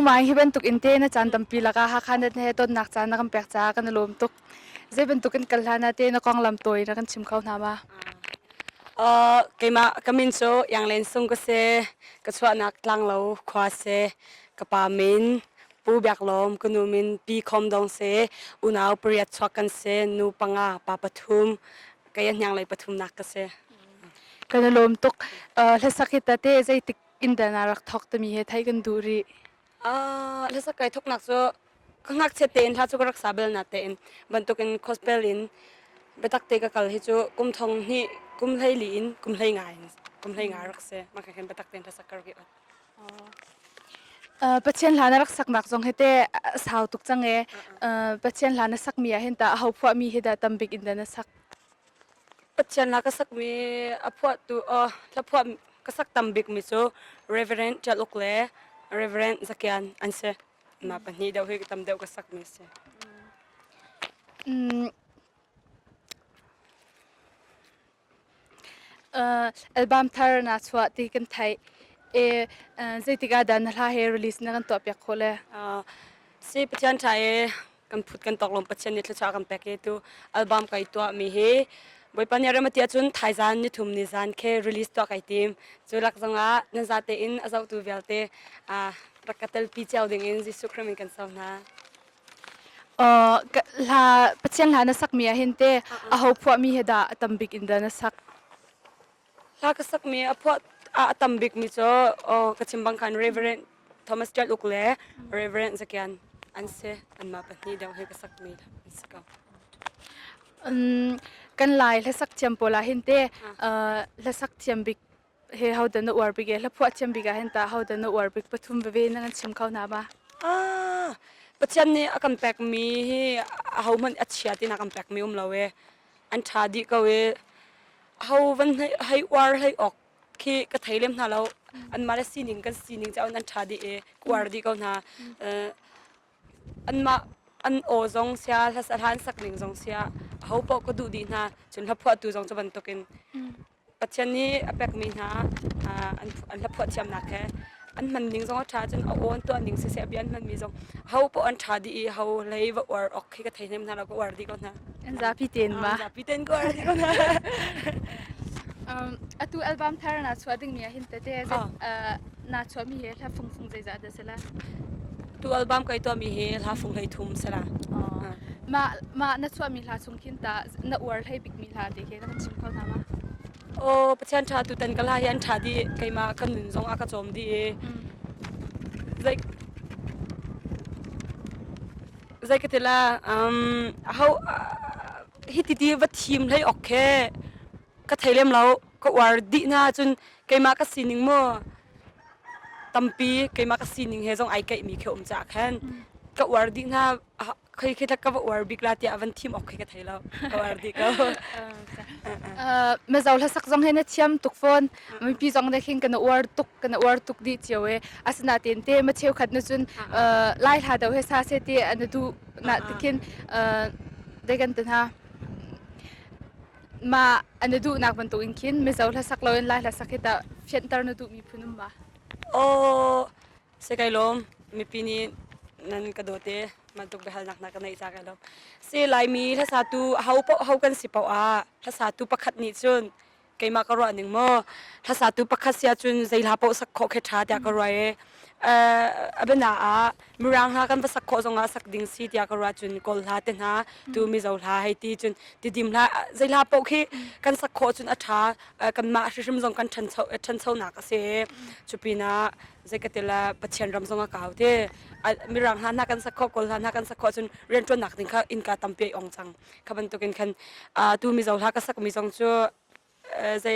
mai hi bentuk inte na chan tampi laka Hakha na he ton nak chan na kam pek cha kan lom tuk je bentuk in kalhana te na kong lam toi na kan chim khau na ma keima kamin so IanglenSung ko se kaswa nak lang lo khwa se kapamin pu byak lom kunumin pi khom dong se unaw priat chwakan se nu panga pa pathum kayan nyang lai pathum nak ka se kan lom tuk la sakita te je tik inda na rak thok ta mi he thai kan duri la sakai thok nak so kangak che ten tha chu rak sabel na ten bantukin khospelin betak te ka kal hi chu kum thong ni kum lai lin kum lai ngai rak se ma khen betak ten tha sakar gi pathian lana rak sak nak jong hete sau tuk change pathian lana sak mi a hen ta ho phwa mi he da tambik inda na sak pathian la ka sak mi aphwa tu la phwa ka sak tambik mi chu reverend chalukle reverend zakyan anse ma pani dau he tam deu ka sak mi se album thar na chwa ti kan thai zai tika dan la he release na kan to pek khole si pathian thai kan phut kan tok lom pathian ni thla kan pek tu album kai to mi he boi panyara matia chun thaizan ni thum ni zan khe release to kai tim chulak zonga na zate in azau tu velte rakatel pi chau ding in ji sukhramin kan sauna la pathian lana sak mi a hen te a ho phwa mi he da tambik inda na sak la ka sak mi aphwa tambik mi cho ka chimbang khan reverend thomas chal ukle reverend zakyan anse anma pani dau he ka sak mi saka kan lai la sak cham pola hen te la sak cham bik he how da no war big la phwa cham big a hen ta how da no war big pathum ve na kan chim khau na ba pathian ni akan pek mi hi how man achia tin akan pek mi lawe an thadi ka we how van hai war hai ok khi ka thailem na lo an mala sining kan sining cha an thadi e war di ka na an ma an o zong sia la san sakling zong sia how po ko du di na chun la phwa tu zong chaban tokin pathian ni apek mi na an la phwa cham na khe an man ning zong tha chen a on to ning se se bian man mi zong how po an thadi e how leiwa war ok khi ka thailem na lo ko war di ka na an za pi ten ma za pi ten ko war di ka na atu album thar na chwa ding mi a hin te te na chwa mi he la fung fung zai za da sela tu album kai to mi he la fung lai thum sala ma na chwa mi la chung khin ta na war hai big mi la de ke kan chim khau na ma pathian tha tu tan kala hian tha di keima kan nun zong aka chom di zai katela how hititi va thim lai okhe ka thailem lo ko war di na chun keima ka sining mo tampi keima ka sining he zong ai kai mi khe cha khan ka war di na khai khai ka war bikla ti avan thim okhe ka thailo ka war di ka me zaw la sak jong he na thiam tuk phone mi pi jong da khin kana war tuk di chewe asna ten te ma cheu khat na chun lai ha da he sa se te an du na tikin de gan tan ha ma an du nak ban to in kin me zaw la sak loin lai la sakita fian tar na du mi phunum ma se kai lom mi pini nan ka dote mantuk behal nak na kanai sa kai lom se lai mi la sa tu how kan si pau a la sa tu pakhat ni chun keima ka ro aning mo la sa tu pakhat sia chun zaila pau sak kho khe tha ta ka roi abena murang ha kan sak kho zonga sak ding si tia ka ra chun kol ha te na tu mi zau la hai ti chun ti dim la zaila pau khi kan sak kho chun a tha kan ma shim zong kan than chau na ka se chupina zekatela pathian ram zonga ka te mirang ha na kan sak kho kol ha na kan sak kho chun ren to nak ding kha in ka tampe ong chang khaban to ken khan tu mi zau la ka sak mi zong chu ze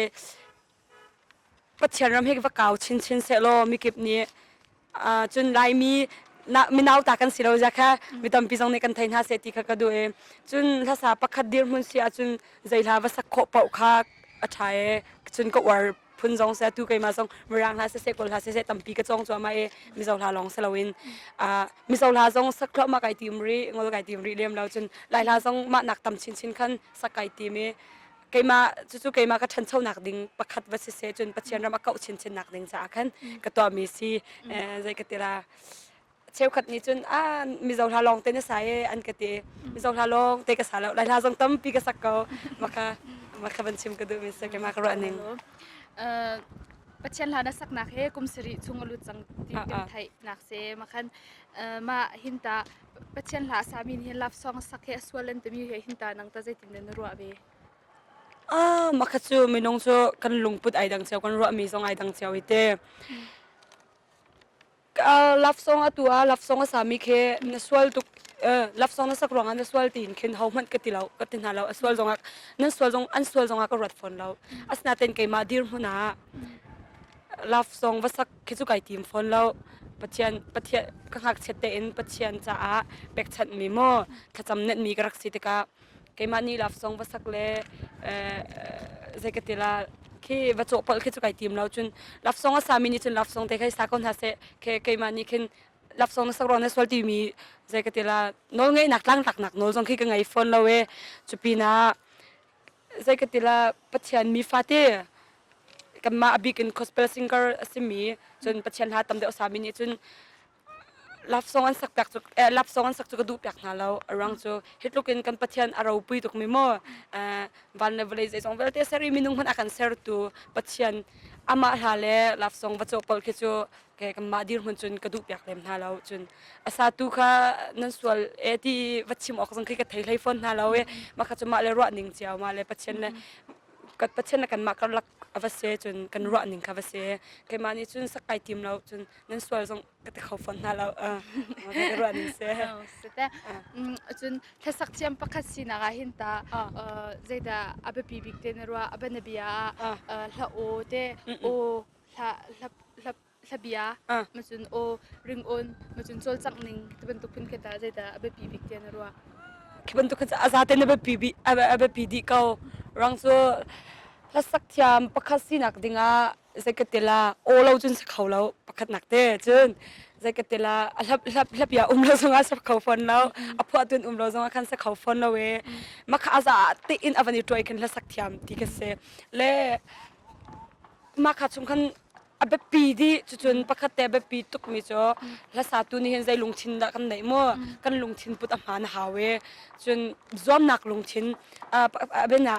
pathian ram he va kaw chin chin se lo mi kip ni chun lai mi naw ta kan silo ja kha mi tam pi zong ne kan thain ha se ti kha ka du e chun la sa pakhat dir mun sia chun zaila va sak kho pau kha athae chun ko war phun zong sa tu kai ma zong murang ha se kol ha se tam pi ka chong cho ma e mi zau la long se lawin mi zau la zong sak khlo ma kai tim ri ngol kai tim ri lem law chun lai la zong ma nak tam chin chin khan sakai ti me keima chu keima ka than chho nak ding pakhat va se chun pathian ram ka chin chin nak ding cha khan ka to mi si zai ka tira เชลขัดนี่จนมีเจ้าทาลองเต้นสายอันกติมีเจ้าทาลองเตะกระสาแล้วหลายทาจงตั้มปีกระสักเกามาค่ะบัญชิมกระดูมิสเกมากระนึงปัจจัยลานักนักเฮกุมสิริชงอลุจังที่กันไทยนักเสมาคันมาหินตาปัจจัยลาสามีเห็นลับซองสักเฮสวลันตมีเหินตานังตาใจตินเดนรัวเบมาคัดจูมีน้องจูกันลุงปุดไอดังเชียวกันรัวมีซองไอดังเชียวเตลับซองตัวลับซองสามีเคนสวลตุกลับซองนักสักรองอันนสวลตีนเข็นเขามันกติเรากตินหาเราสวลซองนั่นสวลซองอันสวลซองก็รถฟอนเราอัสนาเต็นเกมาดีร์มุนาลับซองว่าสักคิดสุกไอทีมฟอนเราปัจเจียนก็หักเช็ดเต็นปัจเจียนจ้าเบกชัดมีโม่ถ้าจำเน็ตมีกระสิทธิ์ก็เกมานี่ลับซองว่าสักเล่ใจกติลาที่วัจจุปลคิดสุกไอทีมเราจนลับซองสามีนี่จนลับซองแต่ใครสักคนหาเสเกมานี่ขึ้นลับซองนักสักรองนักสวลตีมีใจกติลาโน้ตไงหนักตั้งหนักโน้ตซองขี้กังไงฟอนเราจุปีน่าใจกติลาปัจเจียนมีฟาเต้กันมาอบิกินคอสเพลซิงเกอร์สิมีจนปัจเจียนหาตำเดียวสามีนี่จนรับซองอันสักแปลกจุรับซองอันสักจุกดูแปลกนาเรารังจูเฮ็ดลูกกันปัจเจียนเราปุยตุกมีโม่วันในเวลาใจซองเวลาเตสรีมีนุ่งมันอาการเซอร์ตูปัจเจียนอามาหาเลรับซองวัจจุปลคิดจูแกกันมาดีร์มันจนกระดูแปลกเต็มนาเราจนอาซาตุค่ะนั่นส่วนที่วัดชิมออกสังคีกับไทยไลฟ์ฟอนนาเรามาขัดจะมาเลยรัวนิ่งเจียวมาเลยปัจเจียนเลยกัดปัจเจกกันมากันลักอวเสจนกันรัวนิ่งอวเสเคมานี่จนสักไอทีมเราจนนั่นส่วนจงก็จะเข้าฟันหน้าเรามากันรัวนิ่งเสียแต่จนถ้าสักเทียมปักสินาหินตาใจดาอับปีบิกเตนรัวอับนบียาละโอเตโอละเบียมาจนโอริงออนมาจนโซลจังนิ่งที่เป็นตุกพินกตาใจดาอับปีบิกเตนรัวคือเป็นตุกจะอาซาเตนอับปีดีเขารังสูละสักเทียมปักสินักดิ่งใจกติลาโอเราจนสักเขาเราปักหนักเตจนใจกติลาละเบียเราส่งอาสักเขาฟันเราอภัวตุนเราส่งอาคันสักเขาฟันเรามาข้าจะตีอินอวันนี้ตัวเองละสักเทียมที่ก็เสเล่มาข้าชมคันอับปีดีจนปักเตอับปีตุกมิจ่อละสาตุนี่เห็นใจลุงชินละกันไหนมั่วกันลุงชินพุทธมานหาเวจนจอมนักลุงชินเป็นหน้า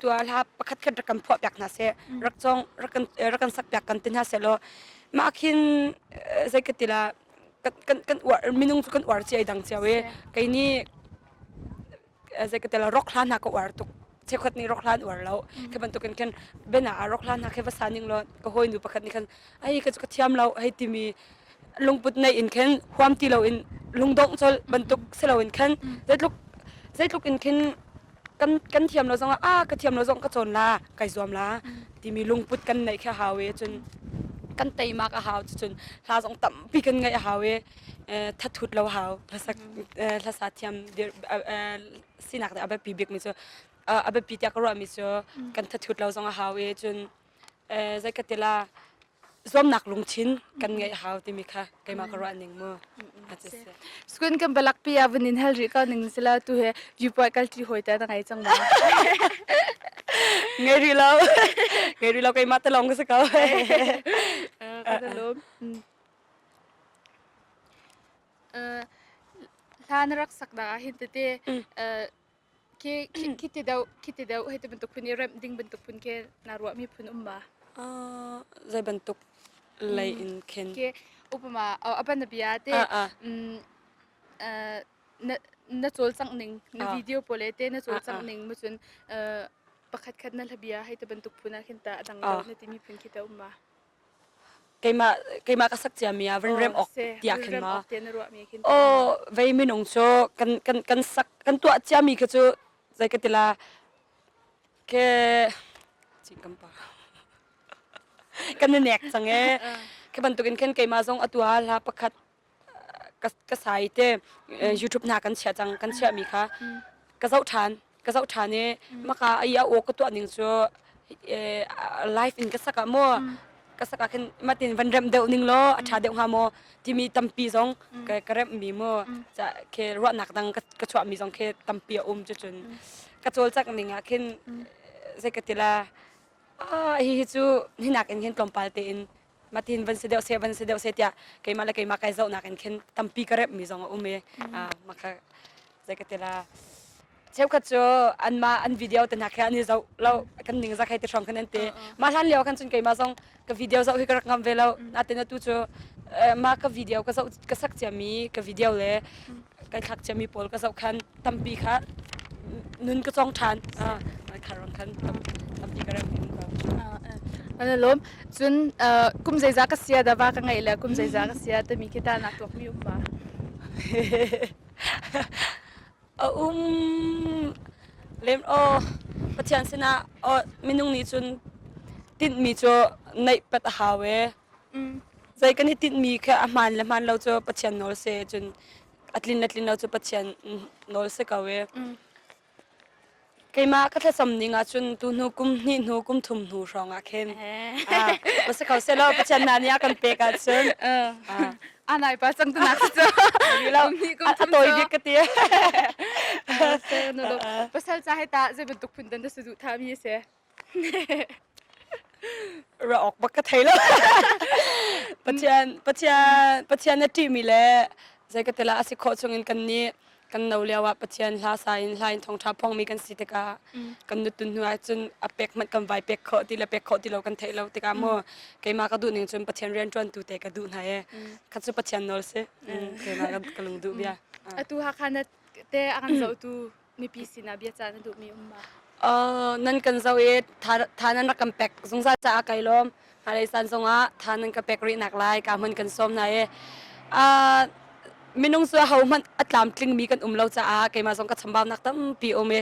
ตัวละปักขัดกันพอแบกน่าเสรักจงรักกันสักแบกกันตินหาเสโลมาคินใจกติละกันอวดมินุงกันอวดเสียดังเสียเวไกนี่ใจกติละรกล้านหักอวดตุกเช็คคนนี้รกล้านอวดแล้วแค่บรรทุกกันเป็นหน้ารกล้านหักแค่ภาษาหนึ่งเราก็ห้อยดูปักขัดนี่กันไอ้ก็จะเทียมเราให้ที่มีลุงปุตในอินเคนความที่เราอินลุงดงจนบรรทุกเสเราอินเคนใจลูกอินเคนกันเทียมเราส่งก็เทียมเราส่งก็จนละไก่ซวมละที่มีลุงปุตกันในแค่หาเวจนกันเตยมากหาวจนลาส่งต่ำปีกันไงหาเวถ้าทุดเราหาวภาษาเทียมเดี๋ยวสินักแต่อาเบปีเบียกมิโซอาเบปีเตียกรัวมิโซกันถ้าทุดเราส่งหาเวจนใจกติลาส่วนนักลงชิ้นกันไงหาวที่มีค่ะไกมากรัวหนึ่งมั้งอาจจะสกุลกันเบลักปีอาวันนี้ฮัลริก็หนึ่งสิละตัวเฮวิวพอยต์กัลที่หอยแต่ตั้งไงจังวะไงรีเราไกมาตลองก็สักเขาตลงท่านรักสักดาหินเตคิดเดาให้ตัวบรรทุกพุ่นเริ่มดิ่งบรรทุกพุ่นแค่นารวมีพุ่นบ่ใจบรรทุกเลยอินเคนอุปมาเอาบันนบียาเตนโจลสังหนึ่งนวิดีโอโปเลเตนโจลสังหนึ่งมาจนประคัดนั่นทะเบียให้ตัวบรรทุกพุ่นขึ้นตาดังเราในที่มีพุ่นคิดเอาบ่ไกมาก็สักเจียมีอ่ะวันเริ่มออกเตียขึ้นมาโอ้ไว้ไม่นงโชกันสักกันตัวเจียมีก็จะใจกันทีละแค่จิกัมปากันเน็กจังแค่บรรทุกกันไกมาส่งอตัวละประคัดก็ใส่เตยูทูบหน้ากันเชียจังกันเชียมีค่ะก็เจ้าทานเนี่ยมาค่ะไอ้ยาโอก็ตัวหนึ่งโชไลฟ์อินก็สักอะมั่วก็สักกันมาตินวันเริ่มเดียวนึงล้อชาเดียวหาโมที่มีตั้มปีสองก็เริ่มมีโมจะแค่รัวหนักดังก็ชอบมีสองแค่ตั้มปีจนก็โจลจากนึงอ่ะขึ้นเสกติลาฮิจูนี่หนักเห็นกลมปาเตน มาทินวันเสดเตียเกมาเลยเกมาไกเจ้าหนักกันเข็นตั้มปีกระเร็บมีสองอุ้มเมมาค่ะใจกันเตล่าเช้าก็เจออันวิดีโอแต่หนักแค่อันนี้เรากันหนึ่งจะใครจะชมกันนั่นเตมาทันเลี้ยวกันจนเกมาส่งกับวิดีโอจะให้กระงำเวลาอาทิตย์นั้นตู้เจอมากับวิดีโอก็สักจะมีกับวิดีโอเลยกันขักจะมีโพลก็จะคันตั้มปีค่ะนุนก็จ้องทันมาคารองคันตั้มปีกระเร็บมีก็อันนั้นล้มจนกุมใจจักเสียแต่ว่ากันไงเลยกุมใจจักเสียแต่มีแค่ตาหนักตัวมีบ้าเล่มปัจจัยสินะมินุงนี้จนติดมีจ่อในปัตหาเวใจกันที่ติดมีแค่อามันและมันเราจ่อปัจจัยนอลเซจนอัตลินเราจ่อปัจจัยนอลเซกาเวใครมาก็ถ้าสำนึกจนตัวนูกุมนี่นูกุมทุ่มนูรองอ่ะเข็นภาษาเขาเซลล์ปัจจัยนั้นเนี่ยกันเปกันจนอันไหนปะจังตัวนักจ้ะเราตัวอีกก็เตี้ยเซนโนโลภาษาจะให้ตาจะเป็นตุกพื้นดันจะสุดท้ายมีเสียเราออกบักกะไทยแล้วปัจจัยนั่นที่มีแล้วใจก็แต่ละอาศัยข้อชงกันนี้กันเราเรียกว่าปัจจัยลาสายลายทองทับพองมีกันสิทธิ์กากันนุตุนหัวจนอเป็กมันกันไวเป็กข้อที่เราเป็กข้อที่เรากันไทยเราติกาโมเกมากระดูหนึ่งจนปัจจัยเรียนจนตัวเตะกระดูไหนคัดสุปัจจัยนอลเซ่เกมากระลุงดูเบียตัวฮักขันเตะอันเจ้าตัวมีปีสินะเบียจานดูมีมานั่นกันเจ้าทานั้นรักกันเป็กสงสารจะอาไกลมอะไรสันสงะทานั้นกันเป็กรีนักลายการมันกันส้มไหนมินงสัวเขามันอัตลามกลิ้งมีกันเราจะอาเกมาส่งกระชำบ่าวนักตั้มปีโอเม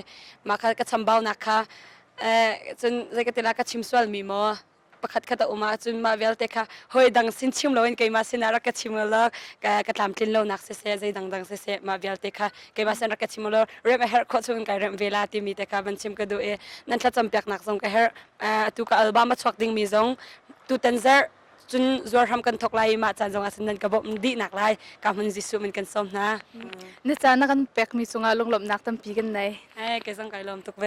มาค่ะกระชำบ่าวนักค่ะจนใจกันเตลากระชิมสวลมีมอประคัดขัดออกมาจนมาเวลเตค่ะเฮ้ยดังสินชิมเราเองเกมาสินารักกระชิมเรากระตามกลิ้งเรานักเสียใจดังเสียมาเวลเตค่ะเกมาสินารักกระชิมเราเริ่มเฮร์คอชงกันเริ่มเวลาที่มีเตค่ะบันชิมก็ดูนั่นถ้าจำเปียกนักส่งกันเฮร์ตุกอัลบั้มชกดิ้งมีส่งตุเตนเซอร์จนจวบทำกันทกไลมาจานจงอาศัยนั้นก็บอกดีหนักไลการมันจิสุมันกันส้มนะเนี่ยจานนักกันเป็กมีสงอาลงหลบนักตั้มปีกันไหนเฮ้ยแกส่งไก่ลมตุกเว